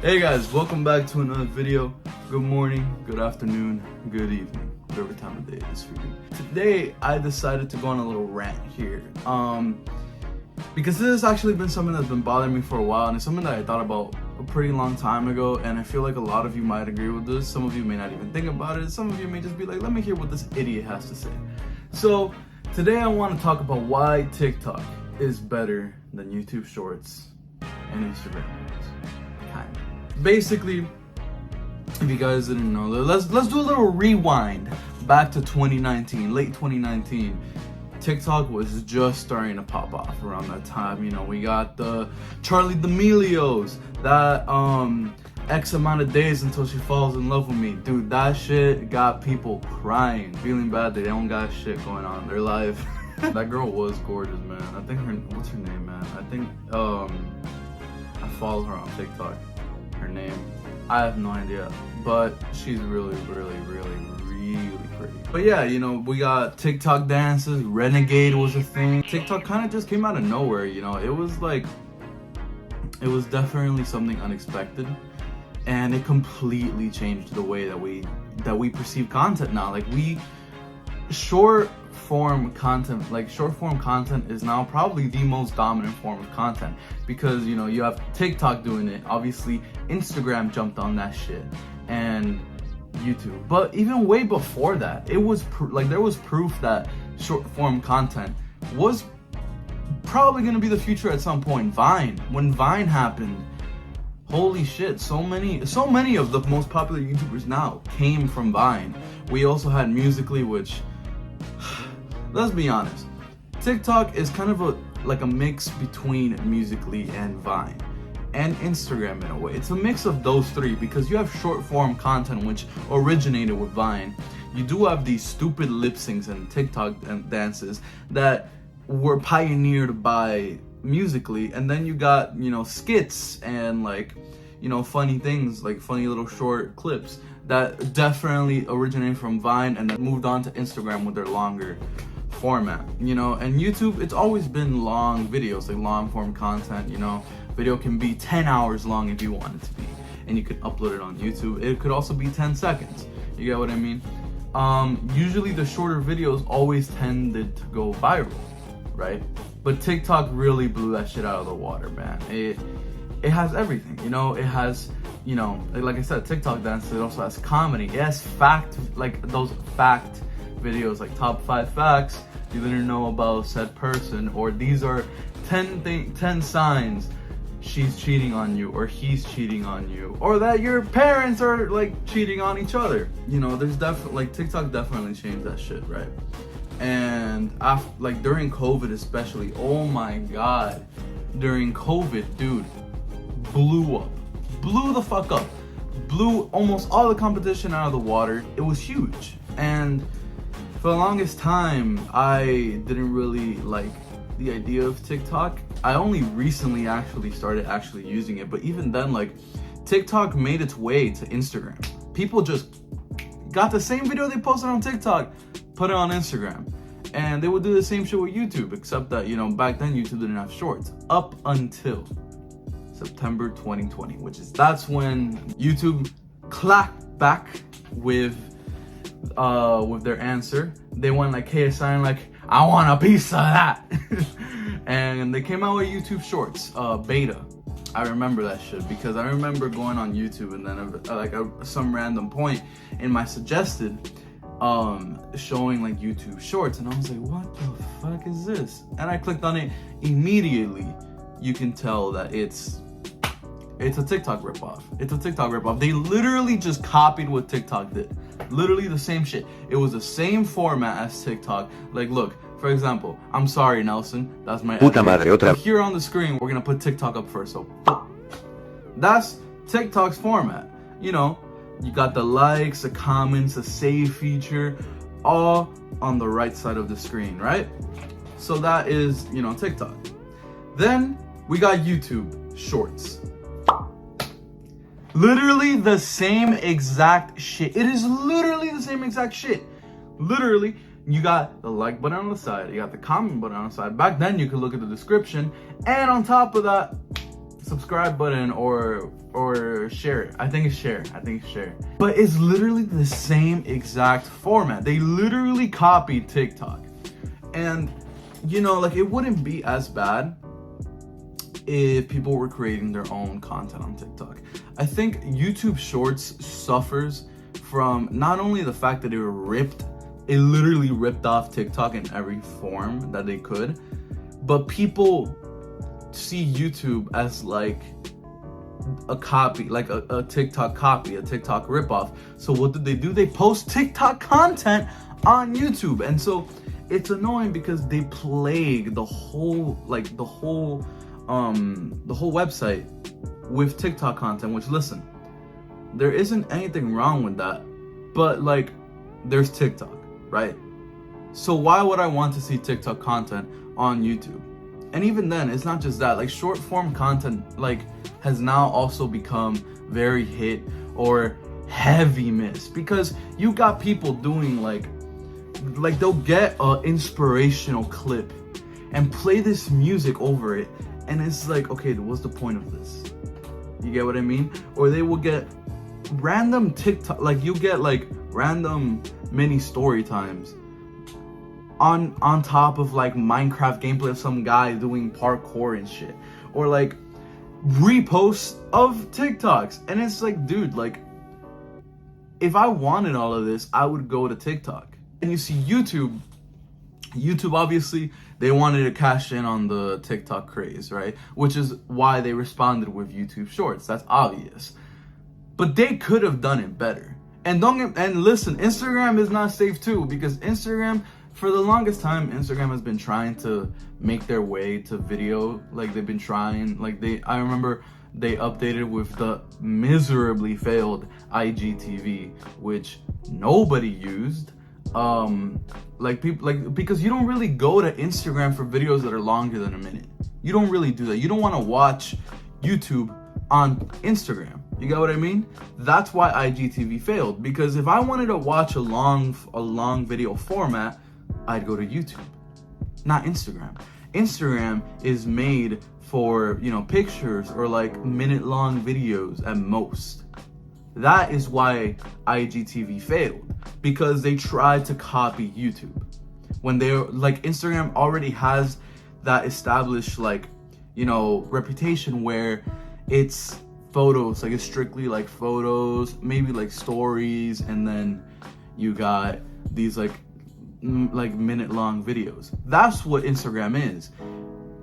Hey guys, welcome back to another video. Good morning, good afternoon, good evening, whatever time of day it is for you. Today I decided to go on a little rant here. Because this has actually been something that's been bothering me for a while, and it's something that I thought about a pretty long time ago, and I feel like a lot of you might agree with this. Some of you may not even think about it. Some of you may just be like, let me hear what this idiot has to say. So today I want to talk about why TikTok is better than YouTube Shorts and Instagram Reels. Kind of. Basically, if you guys didn't know, let's do a little rewind back to 2019, late 2019. TikTok was just starting to pop off around that time. You know, we got the Charlie D'Amelio's, that X amount of days until she falls in love with me. Dude, that shit got people crying, feeling bad they don't got shit going on in their life. That girl was gorgeous, man. I think what's her name, man? I think I follow her on TikTok. Her name, I have no idea, but she's really pretty. But yeah, you know, we got TikTok dances. Renegade was a thing. TikTok kind of just came out of nowhere. You know, it was definitely something unexpected, and it completely changed the way that we perceive content now. Like, short form content is now probably the most dominant form of content, because you know, you have TikTok doing it, obviously Instagram jumped on that shit, and YouTube. But even way before that, it was there was proof that short form content was probably going to be the future at some point. When Vine happened, holy shit, so many of the most popular YouTubers now came from Vine. We also had Musical.ly, which, let's be honest, TikTok is kind of a mix between Musical.ly and Vine and Instagram in a way. It's a mix of those three, because you have short form content which originated with Vine. You do have these stupid lip syncs and TikTok dances that were pioneered by Musical.ly, and then you got, you know, skits and funny things, like funny little short clips that definitely originated from Vine and then moved on to Instagram with their longer format, you know. And YouTube, it's always been long videos, like long form content, you know. Video can be 10 hours long if you want it to be, and you can upload it on YouTube. It could also be 10 seconds. You get what I mean? Usually the shorter videos always tended to go viral, right? But TikTok really blew that shit out of the water, man. It has everything, you know. It has, you know, like I said, TikTok dance. It also has comedy. It has those fact videos, like top 5 facts you didn't know about said person, or these are 10 signs she's cheating on you, or he's cheating on you, or that your parents are cheating on each other. You know, there's definitely TikTok definitely changed that shit, right? And after, during COVID especially, oh my god, during COVID, dude, blew the fuck up, blew almost all the competition out of the water. It was huge, and for the longest time I didn't really like the idea of TikTok. I only recently started using it, but even then, TikTok made its way to Instagram. People just got the same video they posted on TikTok, put it on Instagram, and they would do the same shit with YouTube, except that, you know, back then YouTube didn't have shorts up until September 2020, that's when YouTube clapped back with their answer. They went KSI, I want a piece of that. And they came out with YouTube Shorts, beta. I remember that shit, because I remember going on YouTube, and then some random point in my suggested showing YouTube Shorts, and I was like, what the fuck is this? And I clicked on it. Immediately you can tell that it's a TikTok ripoff. They literally just copied what TikTok did. Literally the same shit. It was the same format as TikTok. Look, for example, I'm sorry, Nelson. That's my Puta madre, otra. Here on the screen, we're gonna put TikTok up first. So that's TikTok's format. You know, you got the likes, the comments, the save feature, all on the right side of the screen, right? So that is, you know, TikTok. Then we got YouTube Shorts. Literally the same exact shit. It is literally the same exact shit. Literally, you got the like button on the side, you got the comment button on the side. Back then you could look at the description, and on top of that, subscribe button or share it. I think it's share. But it's literally the same exact format. They literally copied TikTok. And like it wouldn't be as bad if people were creating their own content on TikTok. I think YouTube Shorts suffers from not only the fact that it literally ripped off TikTok in every form that they could, but people see YouTube as like a copy, like a TikTok copy, a TikTok ripoff. So what do? They post TikTok content on YouTube, and so it's annoying because they plague the whole website with TikTok content. Which, listen, there isn't anything wrong with that, but like, there's TikTok, right? So why would I want to see TikTok content on YouTube? And even then, it's not just that. Like, short form content like has now also become very hit or heavy miss, because you got people doing like they'll get an inspirational clip and play this music over it, and it's like, okay, what's the point of this? You get what I mean? Or they will get random TikTok, like you get like random mini story times on top of like Minecraft gameplay of some guy doing parkour and shit, or like reposts of TikToks. And it's like, dude, like, if I wanted all of this, I would go to TikTok. And you see YouTube obviously, they wanted to cash in on the TikTok craze, right? Which is why they responded with YouTube Shorts. That's obvious. But they could have done it better. And listen, Instagram is not safe too, because Instagram, for the longest time, Instagram has been trying to make their way to video. Like, they've been trying, I remember they updated with the miserably failed IGTV, which nobody used. Because you don't really go to Instagram for videos that are longer than a minute. You don't really do that. You don't want to watch YouTube on Instagram. You get what I mean? That's why IGTV failed, because if I wanted to watch a long video format, I'd go to YouTube, not Instagram. Instagram is made for, pictures or like minute-long videos at most. That is why IGTV failed, because they tried to copy YouTube. When they're like, Instagram already has that established reputation where it's photos, like it's strictly like photos, maybe like stories, and then you got these like minute-long videos. That's what Instagram is.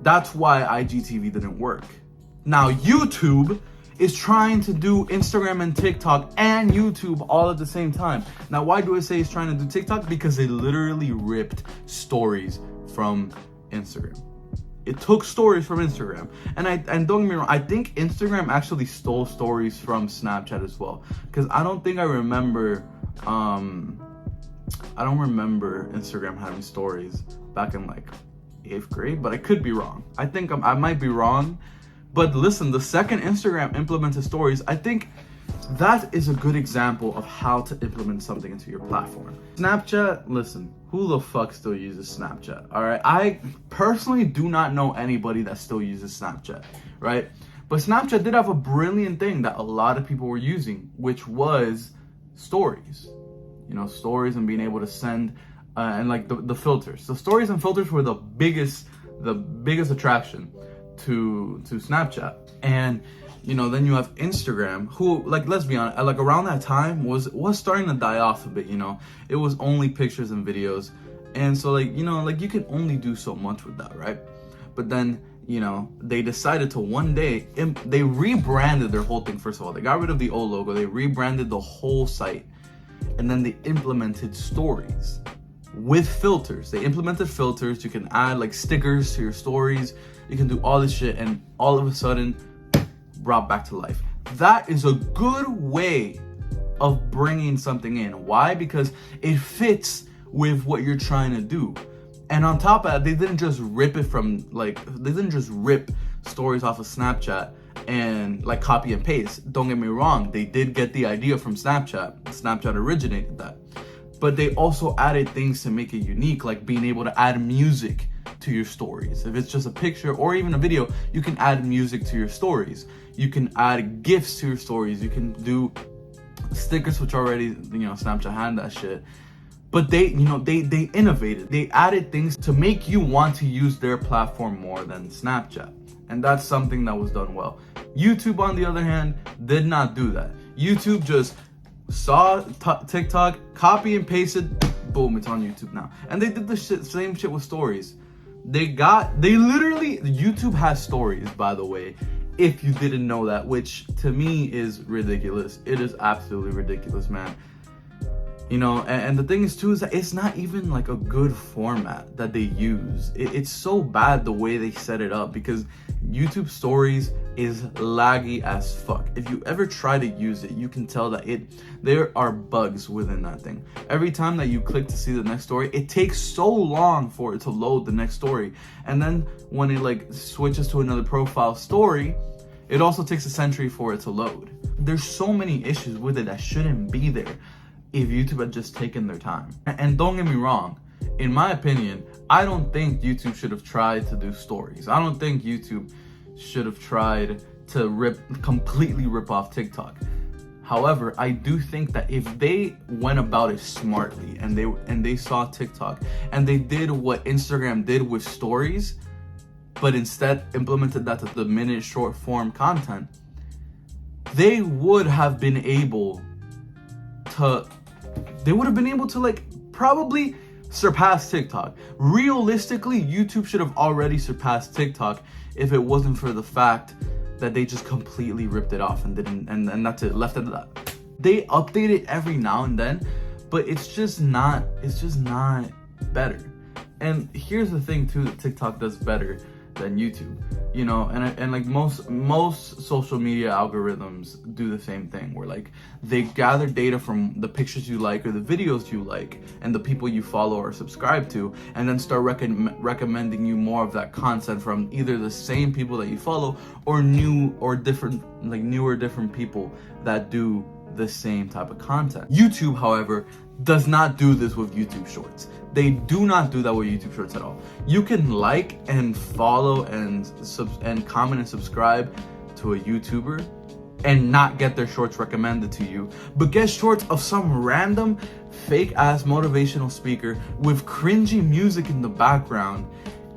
That's why IGTV didn't work. Now YouTube is trying to do Instagram and TikTok and YouTube all at the same time. Now, why do I say it's trying to do TikTok? Because they literally ripped stories from Instagram. It took stories from Instagram. And don't get me wrong, I think Instagram actually stole stories from Snapchat as well. Because I don't remember Instagram having stories back in like 8th grade, but I could be wrong. I think I might be wrong. But listen, the second Instagram implemented stories, I think that is a good example of how to implement something into your platform. Snapchat, listen, who the fuck still uses Snapchat? All right, I personally do not know anybody that still uses Snapchat, right? But Snapchat did have a brilliant thing that a lot of people were using, which was stories. Stories and being able to send and like the filters. The stories and filters were the biggest attraction to Snapchat. And then you have Instagram, who, like, let's be honest, like around that time was starting to die off a bit. It was only pictures and videos, and so you can only do so much with that, right? But then they decided to one day they rebranded their whole thing. First of all, they got rid of the old logo, they rebranded the whole site, and then they implemented stories with filters. They implemented filters. You can add like stickers to your stories. You can do all this shit, and all of a sudden, brought back to life. That is a good way of bringing something in. Why? Because it fits with what you're trying to do. And on top of that, they didn't just rip stories off of Snapchat and like copy and paste. Don't get me wrong, they did get the idea from Snapchat. Snapchat originated that. But they also added things to make it unique, like being able to add music to your stories. If it's just a picture or even a video, you can add music to your stories. You can add GIFs to your stories. You can do stickers, which already, Snapchat had that shit. But they innovated. They added things to make you want to use their platform more than Snapchat. And that's something that was done well. YouTube, on the other hand, did not do that. YouTube just saw TikTok, copy and pasted, boom, it's on YouTube now. And they did the same shit with stories. YouTube has stories, by the way, if you didn't know that, which to me is ridiculous. It is absolutely ridiculous, man. And the thing is too, is that it's not even like a good format that they use. It's so bad the way they set it up, because YouTube stories is laggy as fuck. If you ever try to use it, you can tell that there are bugs within that thing. Every time that you click to see the next story, it takes so long for it to load the next story. And then when it like switches to another profile story, it also takes a century for it to load. There's so many issues with it that shouldn't be there if YouTube had just taken their time. And don't get me wrong, in my opinion, I don't think YouTube should have tried to do stories. I don't think YouTube should have tried to completely rip off TikTok. However, I do think that if they went about it smartly and they saw TikTok and they did what Instagram did with stories, but instead implemented that to the minute short form content, they would have been able to like probably surpass TikTok. Realistically, YouTube should have already surpassed TikTok if it wasn't for the fact that they just completely ripped it off and that's it, left it at that. They update it every now and then, but it's just not better. And here's the thing too, that TikTok does better than YouTube, and like most social media algorithms do the same thing, where like they gather data from the pictures you like or the videos you like and the people you follow or subscribe to, and then start recommending you more of that content from either the same people that you follow or newer different people that do the same type of content. YouTube, however, does not do this with YouTube Shorts. They do not do that with YouTube Shorts at all. You can like and follow and comment and subscribe to a YouTuber and not get their shorts recommended to you, but get shorts of some random fake ass motivational speaker with cringy music in the background.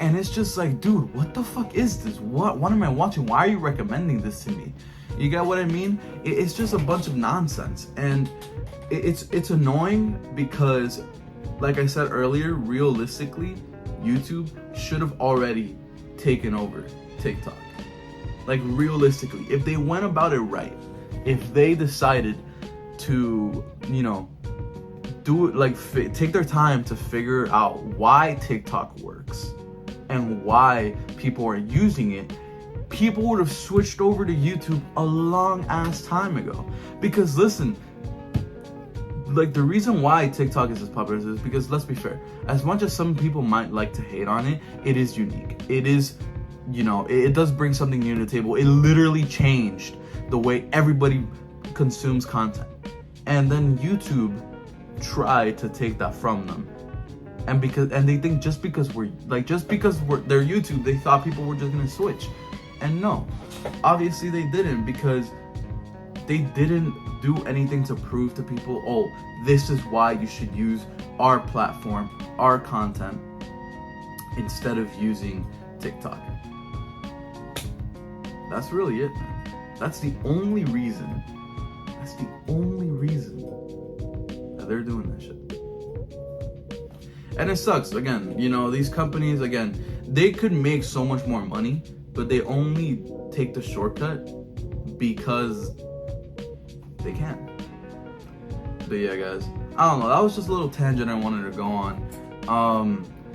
And it's just like, dude, what the fuck is this? What am I watching? Why are you recommending this to me? You get what I mean? It's just a bunch of nonsense. And it's annoying because, like I said earlier, realistically, YouTube should have already taken over TikTok. Like, realistically, if they went about it right, if they decided to, do it, like, take their time to figure out why TikTok works and why people are using it, people would have switched over to YouTube a long ass time ago. Because listen, like, the reason why TikTok is as popular is because, let's be fair, as much as some people might like to hate on it, it is unique. It is, it does bring something new to the table. It literally changed the way everybody consumes content. And then YouTube tried to take that from them. And they think just because they're YouTube, they thought people were just gonna switch. And no, obviously they didn't, because they didn't do anything to prove to people, oh, this is why you should use our platform, our content, instead of using TikTok. That's really it, man. That's the only reason that they're doing that shit. And it sucks. Again, these companies, they could make so much more money, but they only take the shortcut because they can. But yeah, guys, I don't know, that was just a little tangent I wanted to go on.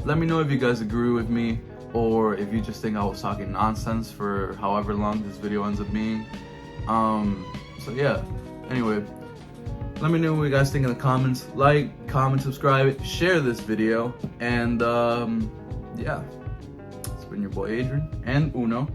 Let me know if you guys agree with me, or if you just think I was talking nonsense for however long this video ends up being. So yeah, anyway, let me know what you guys think in the comments. Like, comment, subscribe, share this video, and yeah, it's been your boy Adrian and Uno.